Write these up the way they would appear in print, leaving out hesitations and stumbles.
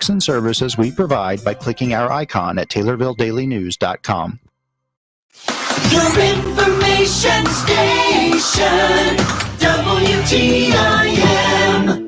products and services we provide by clicking our icon at TaylorvilleDailyNews.com. Your information station, WTIM.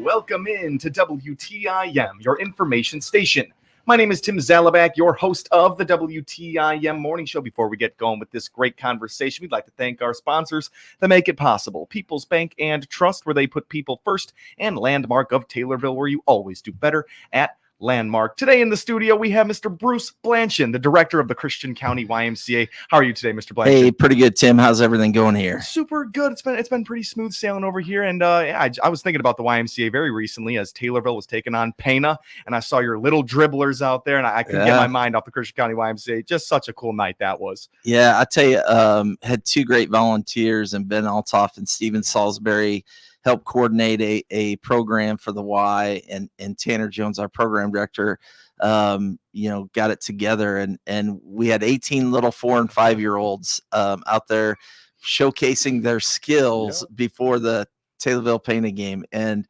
Welcome in to WTIM, your information station. My name is Tim Zalabak, your host of the WTIM Morning Show. Before we get going with this great conversation, we'd like to thank our sponsors that make it possible. People's Bank and Trust, where they put people first, and Landmark of Taylorville, where you always do better at Landmark. Today in the studio, we have Mr. Bruce Blanchin, the director of the Christian County YMCA. How are you today, Mr. Blanchin? Hey, pretty good, Tim. How's everything going here? Super good. It's been pretty smooth sailing over here. And I was thinking about the YMCA very recently as Taylorville was taking on Pana, and I saw your little dribblers out there, and I couldn't get my mind off the Christian County YMCA. Just such a cool night that was. Yeah, I tell you, had two great volunteers, and Ben Altoff and Steven Salisbury helped coordinate a program for the Y, and Tanner Jones, our program director, got it together, and we had 18 little 4 and 5 year olds out there showcasing their skills before the Taylorville Pana game. And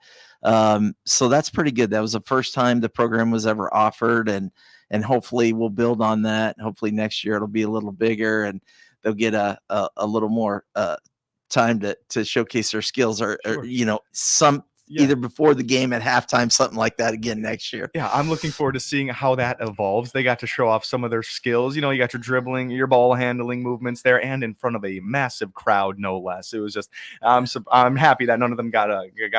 so that's pretty good. That was the first time the program was ever offered, and hopefully we'll build on that. Hopefully next year it'll be a little bigger and they'll get a little more time to showcase their skills, or either before the game at halftime, something like that again next year. Yeah, I'm looking forward to seeing how that evolves. They got to show off some of their skills. You got your dribbling, your ball handling movements there, and in front of a massive crowd, no less. It was just, I'm happy that none of them got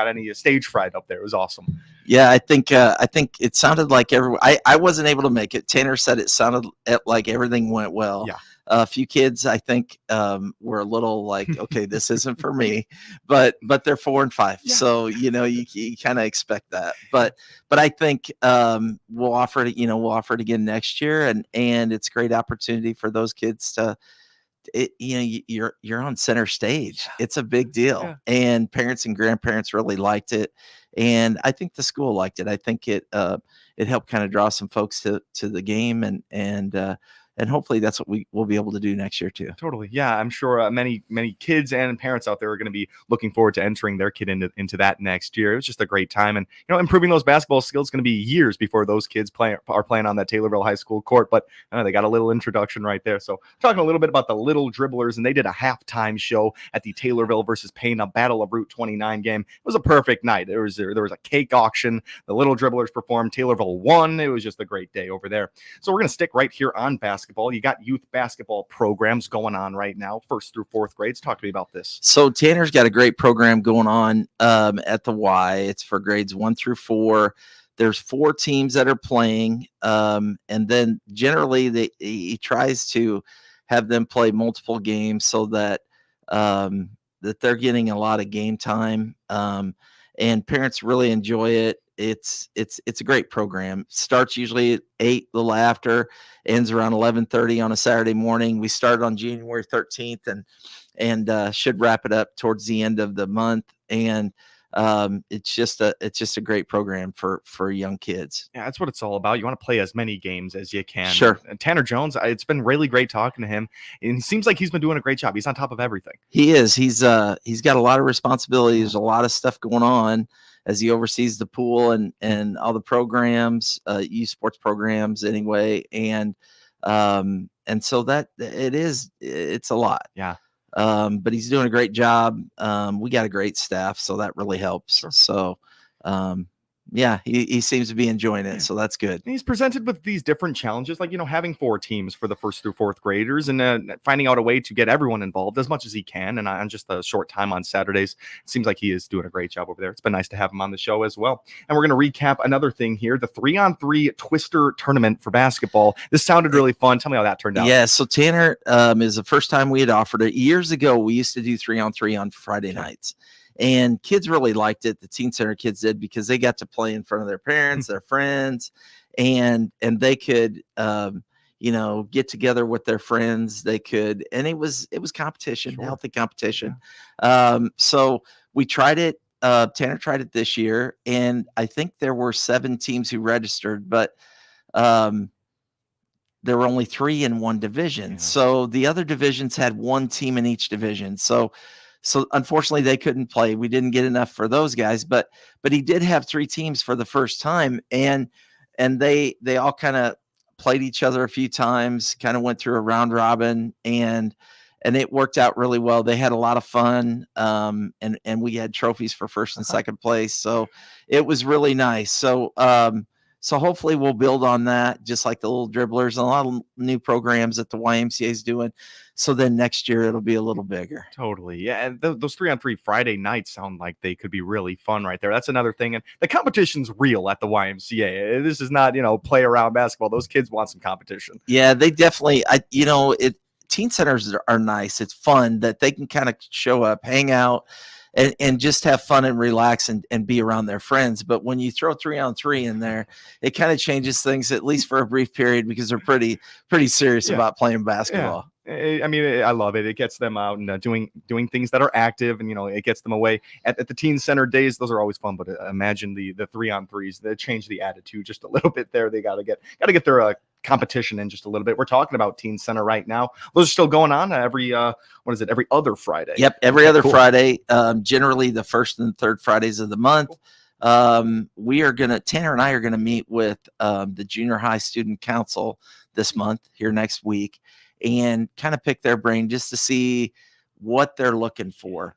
any stage fright up there. It was awesome. Yeah, I think it sounded like everyone. I wasn't able to make it. Tanner said it sounded like everything went well. Yeah. A few kids, I think, were a little like, okay, this isn't for me, but they're 4 and 5, so you kind of expect that. But I think we'll offer it again next year, and it's a great opportunity for those kids to. You're on center stage. It's a big deal, and parents and grandparents really liked it, and I think the school liked it. I think it helped kind of draw some folks to the game, and hopefully that's what we'll be able to do next year too. Totally. Yeah, I'm sure many kids and parents out there are going to be looking forward to entering their kid into that next year. It was just a great time. And, improving those basketball skills is going to be years before those kids are playing on that Taylorville High School court. But they got a little introduction right there. So talking a little bit about the Little Dribblers, and they did a halftime show at the Taylorville versus Pana Battle of Route 29 game. It was a perfect night. There was a cake auction. The Little Dribblers performed. Taylorville won. It was just a great day over there. So we're going to stick right here on basketball. You got youth basketball programs going on right now, 1st through 4th grades. Talk to me about this. So Tanner's got a great program going on at the Y. It's for grades 1 through 4. There's 4 teams that are playing, and then generally he tries to have them play multiple games so that that they're getting a lot of game time, and parents really enjoy it. It's a great program. Starts usually at 8, a little after, ends around 11:30 on a Saturday morning. We started on January 13th and should wrap it up towards the end of the month. And it's just a great program for young kids. Yeah, that's what it's all about. You want to play as many games as you can. Sure. And Tanner Jones, it's been really great talking to him, and it seems like he's been doing a great job. He's on top of everything. He is. He's got a lot of responsibilities, a lot of stuff going on as he oversees the pool and all the programs, youth sports programs anyway. And so that it's a lot. Yeah. But he's doing a great job. We got a great staff, so that really helps. Sure. So, he seems to be enjoying it. So that's good. And he's presented with these different challenges, like, having 4 teams for the 1st through 4th graders, and finding out a way to get everyone involved as much as he can. And on just a short time on Saturdays, it seems like he is doing a great job over there. It's been nice to have him on the show as well. And we're going to recap another thing here, the 3-on-3 Twister tournament for basketball. This sounded really fun. Tell me how that turned out. Yeah. So Tanner is the first time we had offered it. Years ago, we used to do 3-on-3 on Friday nights. And kids really liked it. The teen center kids did, because they got to play in front of their parents, their friends, and they could, get together with their friends. They could, and it was competition, healthy competition. Yeah. So we tried it. Tanner tried it this year, and I think there were 7 teams who registered, but there were only 3 in one division. Yeah. So the other divisions had 1 team in each division. So unfortunately they couldn't play. We didn't get enough for those guys, but he did have 3 teams for the first time. And and they all kind of played each other a few times, kind of went through a round robin, and it worked out really well. They had a lot of fun, and we had trophies for first and second place, so it was really nice. So hopefully we'll build on that, just like the little dribblers, and a lot of new programs that the YMCA is doing. So then next year it'll be a little bigger. Totally. Yeah. And those 3-on-3 Friday nights sound like they could be really fun right there. That's another thing. And the competition's real at the YMCA. This is not, play around basketball. Those kids want some competition. Yeah, they definitely, teen centers are nice. It's fun that they can kind of show up, hang out, and just have fun and relax and be around their friends. But when you throw 3-on-3 in there, it kind of changes things, at least for a brief period, because they're pretty serious about playing basketball. I mean, I love it. It gets them out and doing things that are active, and it gets them away. At the teen center days, those are always fun. But imagine the 3-on-3s. They change the attitude just a little bit there. They gotta get their competition in just a little bit. We're talking about teen center right now. Those are still going on every every other Friday. Yep, every other Friday. Generally the first and third Fridays of the month. Tanner and I are gonna meet with the junior high student council this month here next week, and kind of pick their brain just to see what they're looking for.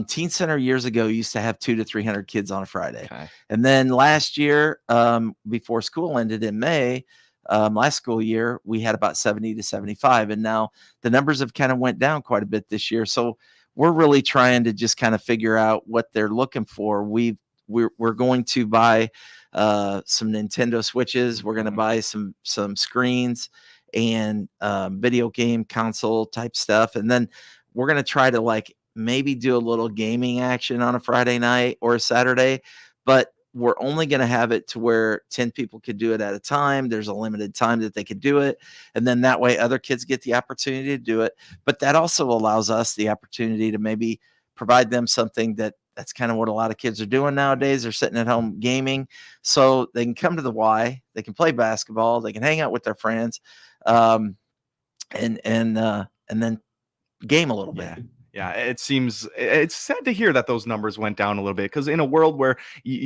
Teen Center years ago used to have 200 to 300 kids on a Friday. Okay. And then last year, before school ended in May, last school year, we had about 70 to 75. And now the numbers have kind of went down quite a bit this year. So we're really trying to just kind of figure out what they're looking for. We're going to buy some Nintendo Switches. We're going to buy some screens and video game console type stuff. And then we're going to try to maybe do a little gaming action on a Friday night or a Saturday, but we're only going to have it to where 10 people could do it at a time. There's a limited time that they could do it. And then that way other kids get the opportunity to do it. But that also allows us the opportunity to maybe provide them something that's kind of what a lot of kids are doing nowadays. They're sitting at home gaming, so they can come to the Y, they can play basketball, they can hang out with their friends, and then game a little bit. Yeah, it's sad to hear that those numbers went down a little bit, because in a world where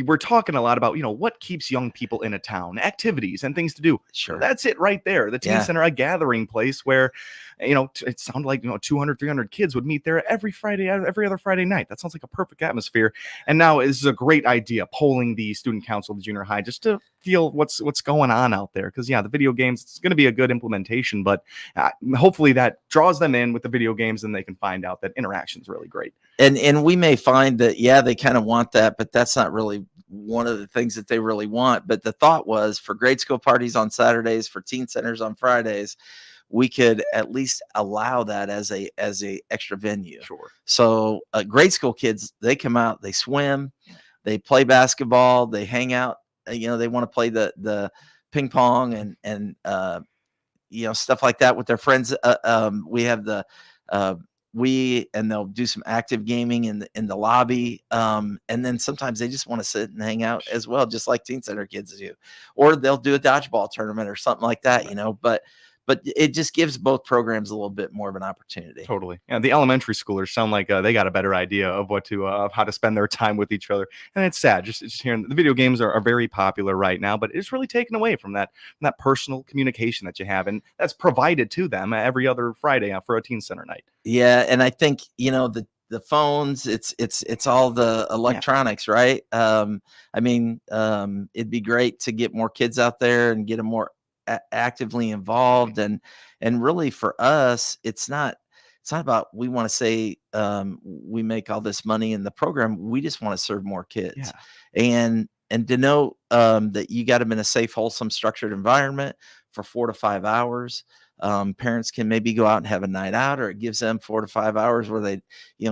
we're talking a lot about, what keeps young people in a town, activities and things to do. Sure. That's it right there. The teen center, a gathering place where, it sounded like, 200, 300 kids would meet there every other Friday night. That sounds like a perfect atmosphere. And now this is a great idea, polling the student council of the junior high, just to feel what's going on out there. Because the video games, it's going to be a good implementation, but hopefully that draws them in with the video games, and they can find out that interaction is really great. And we may find that they kind of want that, but that's not really one of the things that they really want. But the thought was, for grade school parties on Saturdays, for teen centers on Fridays, we could at least allow that as a extra venue. Sure. So grade school kids, they come out, they swim, they play basketball, they hang out. They want to play the ping pong and stuff like that with their friends. We have and they'll do some active gaming in the lobby. And then sometimes they just want to sit and hang out as well, just like teen center kids do, or they'll do a dodgeball tournament or something like that, but it just gives both programs a little bit more of an opportunity. Totally. Yeah. The elementary schoolers sound like they got a better idea of of how to spend their time with each other. And it's sad just hearing the video games are very popular right now, but it's really taken away from that personal communication that you have. And that's provided to them every other Friday for a teen center night. Yeah. And I think, the phones, it's all the electronics, right? It'd be great to get more kids out there and get them more actively involved, and really for us, it's not about, we want to say we make all this money in the program. We just want to serve more kids, and to know that you got them in a safe, wholesome, structured environment for 4 to 5 hours. Parents can maybe go out and have a night out, or it gives them 4 to 5 hours where they,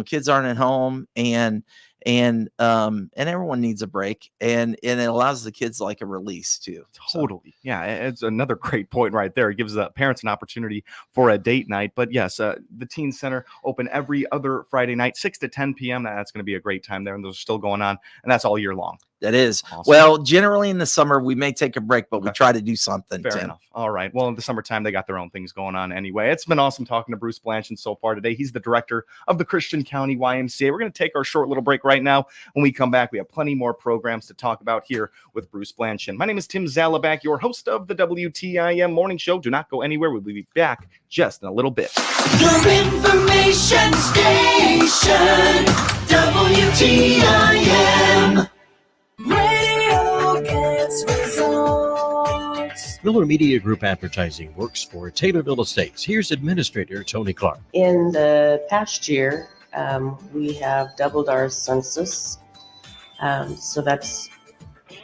kids aren't at home, and everyone needs a break, and it allows the kids like a release too. Totally. Yeah, it's another great point right there. It gives the parents an opportunity for a date night. But yes, the teen center open every other Friday night, 6 to 10 p.m. That's going to be a great time there, and those are still going on, and that's all year long. That is. Awesome. Well, generally in the summer, we may take a break, but we Okay. try to do something. Fair Tim. enough. All right. Well, in the summertime, they got their own things going on anyway. It's been awesome talking to Bruce Blanchard so far today. He's the director of the Christian County YMCA. We're going to take our short little break right now. When we come back, we have plenty more programs to talk about here with Bruce Blanchard. My name is Tim Zalabak, your host of the WTIM Morning Show. Do not go anywhere. We'll be back just in a little bit. Your information station, WTIM. Radio gets results. Miller Media Group Advertising works for Taylorville Estates. Here's Administrator Tony Clark. In the past year, we have doubled our census. So that's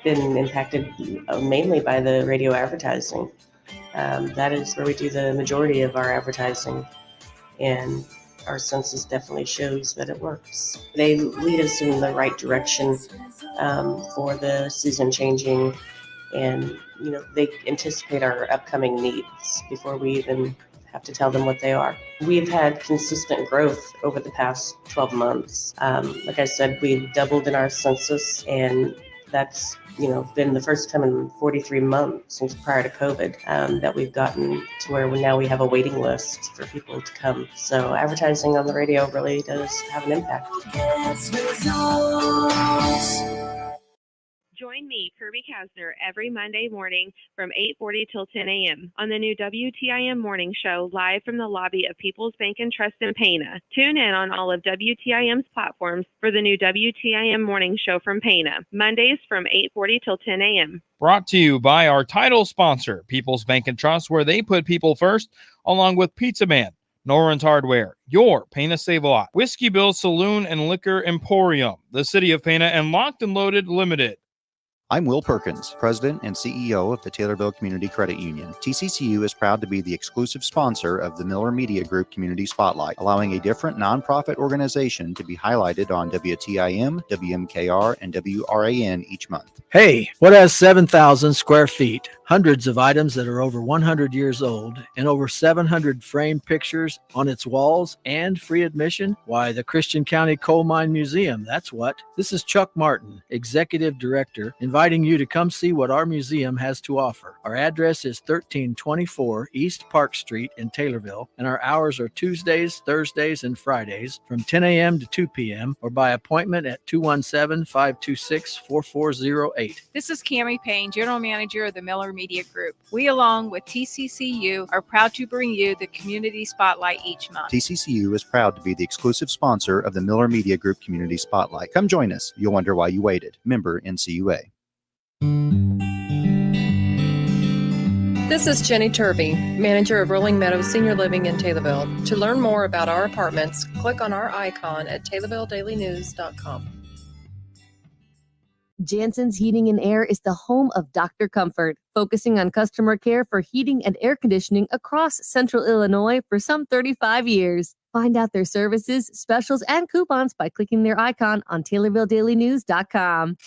been impacted mainly by the radio advertising. That is where we do the majority of our advertising. And our census definitely shows that it works. They lead us in the right direction for the season changing, and they anticipate our upcoming needs before we even have to tell them what they are. We've had consistent growth over the past 12 months. Like I said, we've doubled in our census, and that's been the first time in 43 months since prior to COVID that we've gotten to where now we have a waiting list for people to come. So advertising on the radio really does have an impact. Join me, Kirby Kasner, every Monday morning from 8:40 till 10 a.m. on the new WTIM Morning Show, live from the lobby of People's Bank and Trust in Pana. Tune in on all of WTIM's platforms for the new WTIM Morning Show from Pana, Mondays from 8:40 till 10 a.m. Brought to you by our title sponsor, People's Bank and Trust, where they put people first, along with Pizza Man, Noren's Hardware, your Pana Save-A-Lot, Whiskey Bill Saloon and Liquor Emporium, the City of Pana, and Locked and Loaded Limited. I'm Will Perkins, President and CEO of the Taylorville Community Credit Union. TCCU is proud to be the exclusive sponsor of the Miller Media Group Community Spotlight, allowing a different nonprofit organization to be highlighted on WTIM, WMKR, and WRAN each month. Hey, what has 7,000 square feet, hundreds of items that are over 100 years old, and over 700 framed pictures on its walls and free admission? Why, the Christian County Coal Mine Museum, that's what. This is Chuck Martin, Executive Director, inviting you to come see what our museum has to offer. Our address is 1324 East Park Street in Taylorville, and our hours are Tuesdays, Thursdays, and Fridays from 10 a.m. to 2 p.m. or by appointment at 217-526-4408. This is Cammie Payne, General Manager of the Miller Media Group. We, along with TCCU, are proud to bring you the Community Spotlight each month. TCCU is proud to be the exclusive sponsor of the Miller Media Group Community Spotlight. Come join us. You'll wonder why you waited. Member NCUA. This is Jenny Turvey, manager of Rolling Meadows Senior Living in Taylorville. To learn more about our apartments, click on our icon at TaylorvilleDailyNews.com. Jansen's Heating and Air is the home of Dr. Comfort, focusing on customer care for heating and air conditioning across Central Illinois for some 35 years. Find out their services, specials, and coupons by clicking their icon on TaylorvilleDailyNews.com.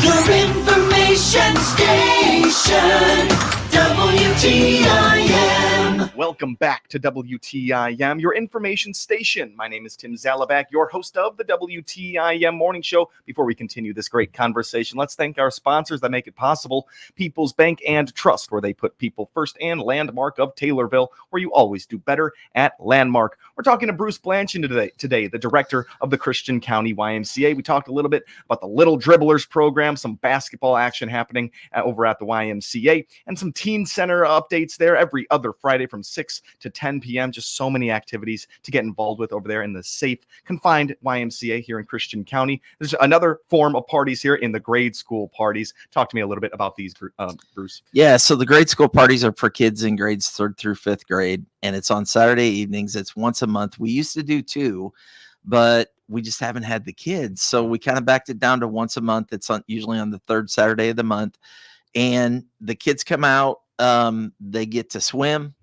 Your information station, WTIM. Welcome back to WTIM, your information station. My name is Tim Zalabak, your host of the WTIM Morning Show. Before we continue this great conversation, let's thank our sponsors that make it possible. People's Bank and Trust, where they put people first, and Landmark of Taylorville, where you always do better at Landmark. We're talking to Bruce Blanchard today, the director of the Christian County YMCA. We talked a little bit about the Little Dribblers program, some basketball action happening over at the YMCA, and some teen center updates there every other Friday from 6 to 10 p.m. Just so many activities to get involved with over there in the safe, confined YMCA here in Christian County. There's another form of parties here in the grade school parties. Talk to me a little bit about these, Bruce. Yeah, so the grade school parties are for kids in grades 3rd through 5th grade, and it's on Saturday evenings. It's once a month. We used to do 2, but we just haven't had the kids, so we kind of backed it down to once a month. It's usually on the 3rd Saturday of the month, and the kids come out. They get to swim,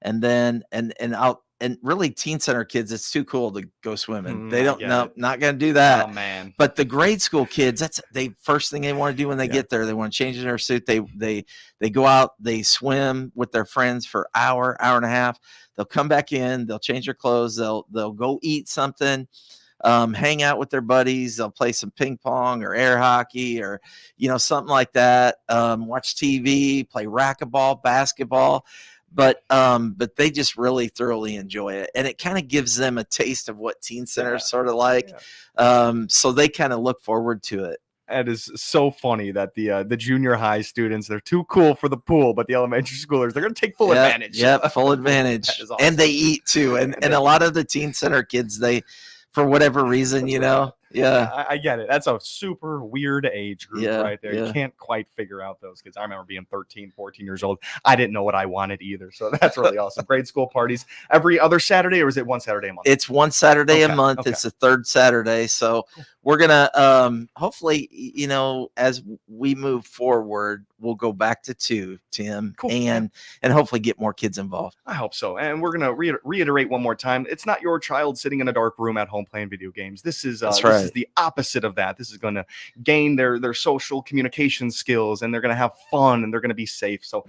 and then and really teen center kids, it's too cool to go swimming. They don't know, not going to do that. Oh man! But the grade school kids, that's first thing they want to do when they get there. They want to change their suit. They go out, they swim with their friends for hour and a half. They'll come back in, they'll change their clothes, they'll go eat something. hang out with their buddies. They'll play some ping pong or air hockey or, something like that. Watch TV, play racquetball, basketball. But they just really thoroughly enjoy it, and it kind of gives them a taste of what teen center is sort of like. So they kind of look forward to it. It is so funny that the junior high students, they're too cool for the pool, but the elementary schoolers, they're going to take full advantage. Yep, full advantage. That is awesome. And they eat too. And a lot of the teen center kids, they, for whatever reason, I get it. That's a super weird age group right there. Yeah. You can't quite figure out those kids. I remember being 13, 14 years old. I didn't know what I wanted either. So that's really awesome. Grade school parties every other Saturday, or is it one Saturday a month? It's one Saturday a month. It's the third Saturday. So we're going to hopefully, as we move forward, we'll go back to 2, Tim, and hopefully get more kids involved. I hope so. And we're going to reiterate one more time. It's not your child sitting in a dark room at home playing video games. This is That's right. This is the opposite of that. This is going to gain their social communication skills, and they're going to have fun, and they're going to be safe. So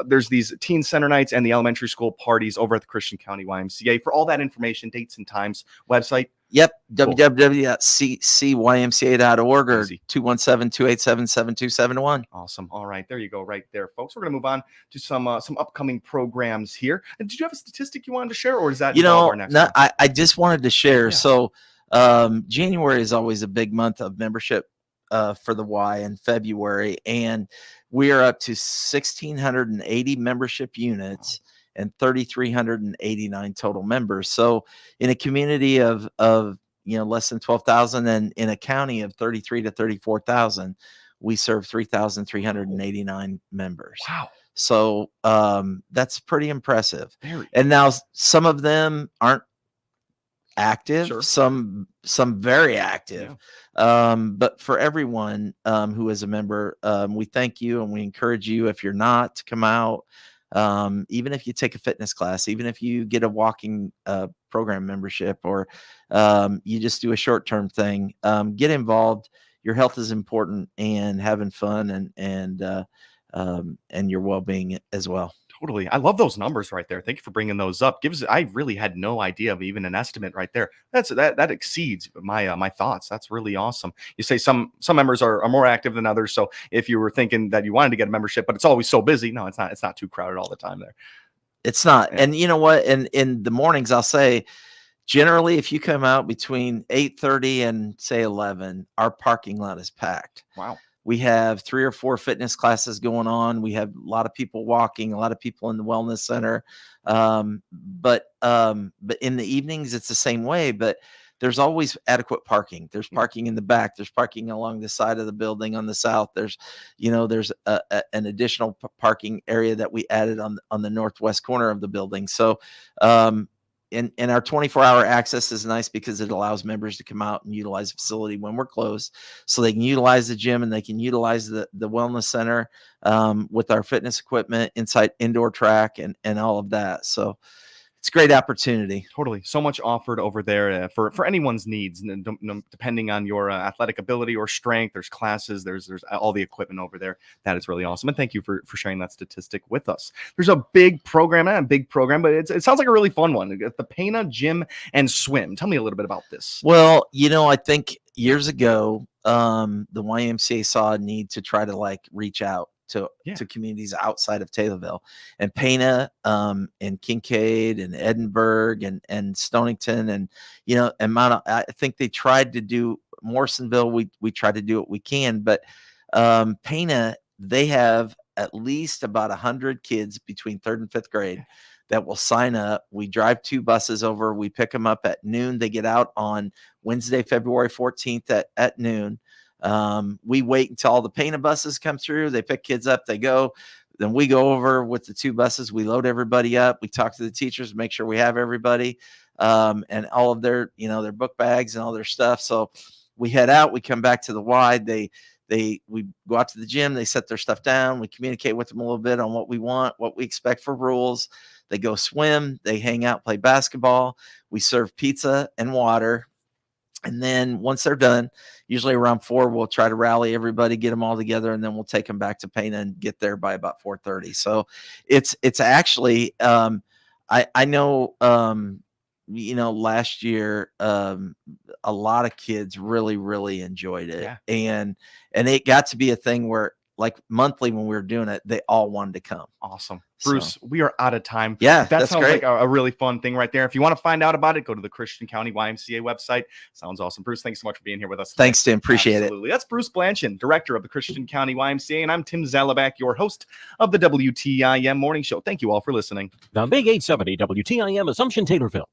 there's these teen center nights and the elementary school parties over at the Christian County YMCA. For all that information, dates and times, website. Yep, www.cymca.org or 217-287-7271. Awesome. All right, there you go, right there, folks. We're going to move on to some upcoming programs here. And did you have a statistic you wanted to share, or is that our next one? I just wanted to share. So January is always a big month of membership for the Y in February, and we are up to 1,680 membership units. And 3,389 total members. So in a community of less than 12,000, and in a county of 33 to 34,000, we serve 3,389 members. Wow. So that's pretty impressive. Very. And now some of them aren't active, Sure. some very active. But for everyone who is a member, we thank you, and we encourage you, if you're not, to come out. Even if you take a fitness class, even if you get a walking program membership, or you just do a short-term thing, get involved. Your health is important, and having fun and your well-being as well. Totally. I love those numbers right there. Thank you for bringing those up. I really had no idea of even an estimate right there. That exceeds my thoughts. That's really awesome. You say some members are more active than others. So if you were thinking that you wanted to get a membership, but it's always so busy, no, it's not. It's not too crowded all the time there. It's not. Yeah. And you know what? In the mornings, I'll say, generally, if you come out between 8:30 and say 11, our parking lot is packed. Wow. We have 3 or 4 fitness classes going on. We have a lot of people walking, a lot of people in the wellness center. But in the evenings, it's the same way. But there's always adequate parking. There's parking in the back. There's parking along the side of the building on the south. There's an additional parking area that we added on the northwest corner of the building. So and our 24-hour access is nice because it allows members to come out and utilize the facility when we're closed, so they can utilize the gym, and they can utilize the wellness center with our fitness equipment, inside indoor track, and all of that. So it's a great opportunity. Totally. So much offered over there for anyone's needs, and depending on your athletic ability or strength. There's classes, there's all the equipment over there. That is really awesome. And thank you for sharing that statistic with us. There's a big program, but it sounds like a really fun one. The Pana Gym and Swim. Tell me a little bit about this. Well, I think years ago, the YMCA saw a need to try to reach out to communities outside of Taylorville, and Pana and Kincaid and Edinburgh and Stonington and I think they tried to do Morrisonville. We tried to do what we can, but Pana, they have at least about 100 kids between 3rd and 5th grade that will sign up. We drive 2 buses over. We pick them up at noon. They get out on Wednesday, February 14th at noon. We wait until all the Pana buses come through. They pick kids up, they go. Then we go over with the 2 buses. We load everybody up. We talk to the teachers, make sure we have everybody, and all of their book bags and all their stuff. So we head out. We come back to the Y. We go out to the gym. They set their stuff down. We communicate with them a little bit on what we want, what we expect for rules. They go swim. They hang out, play basketball. We serve pizza and water. And then once they're done, usually around 4, we'll try to rally everybody, get them all together, and then we'll take them back to Pana and get there by about 4:30. So it's actually I know last year, a lot of kids really enjoyed it. Yeah. And it got to be a thing where, like, monthly when we were doing it, they all wanted to come. Awesome. So- Bruce, we are out of time. Yeah, That that's sounds great. like a really fun thing right there. If you want to find out about it, go to the Christian County YMCA website. Sounds awesome. Bruce, thanks so much for being here with us today. Thanks, Tim. Appreciate Absolutely. That's Bruce Blanchard, Director of the Christian County YMCA, and I'm Tim Zalabak, your host of the WTIM Morning Show. Thank you all for listening. The Big 870 WTIM Assumption Taylorville.